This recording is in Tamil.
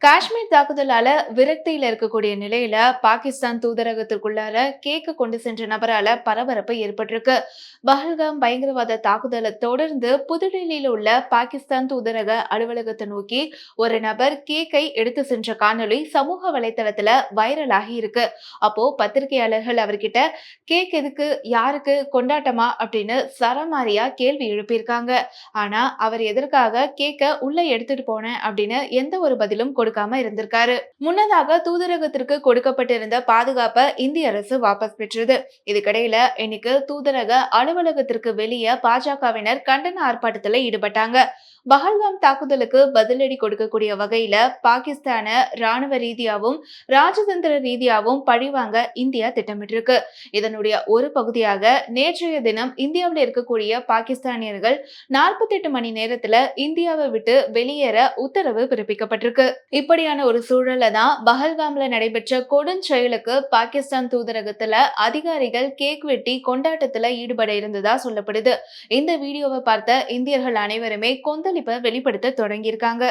காஷ்மீர் தாக்குதலால விரக்தியில இருக்கக்கூடிய நிலையில பாகிஸ்தான் தூதரகத்திற்குள்ளார கேக்கு கொண்டு சென்ற நபரால பரபரப்பு ஏற்பட்டிருக்கு. பஹல்காம் பயங்கரவாத தாக்குதலை தொடர்ந்து புதுடில்லியில உள்ள பாகிஸ்தான் தூதரக அலுவலகத்தை நோக்கி ஒரு நபர் கேக்கை எடுத்து சென்ற காணொளி சமூக வலைதளத்துல வைரல் ஆகி இருக்கு. அப்போ பத்திரிகையாளர்கள் அவர்கிட்ட கேக் எதுக்கு, யாருக்கு, கொண்டாட்டமா அப்படின்னு சரமாரியா கேள்வி எழுப்பியிருக்காங்க. ஆனா அவர் எதற்காக கேக்க உள்ள எடுத்துட்டு போனேன் அப்படின்னு எந்த ஒரு பதிலும் கொடுக்காம இருந்திருக்காரு. முன்னதாக தூதரகத்திற்கு கொடுக்கப்பட்டிருந்த பாதுகாப்பை இந்திய அரசு வாபஸ் பெற்றது. இதுக்கிடையில இன்னைக்கு தூதரக அலுவலகத்திற்கு வெளியே பாஜகவினர் கண்டன ஆர்ப்பாட்டத்தில் ஈடுபட்டாங்க. பஹல்காம் தாக்குதலுக்கு பதிலடி கொடுக்கக்கூடிய வகையில பாகிஸ்தான ராணுவ ரீதியாவும் ராஜதந்திர ரீதியாவும் பழிவாங்க இந்தியா திட்டமிட்டிருக்கு. இதனுடைய ஒரு பகுதியாக நேற்றைய தினம் இந்தியாவில் இருக்கக்கூடிய பாகிஸ்தானியர்கள் 48 மணி நேரத்துல இந்தியாவை விட்டு வெளியேற உத்தரவு பிறப்பிக்கப்பட்டிருக்கு. இப்படியான ஒரு சூழல்ல தான் பஹல்காம்ல நடைபெற்ற கொடுஞ்செயலுக்கு பாகிஸ்தான் தூதரகத்துல அதிகாரிகள் கேக் வெட்டி கொண்டாட்டத்துல ஈடுபட இருந்ததா சொல்லப்படுது. இந்த வீடியோவை பார்த்த இந்தியர்கள் அனைவருமே கொந்தளிப்பை வெளிப்படுத்த தொடங்கியிருக்காங்க.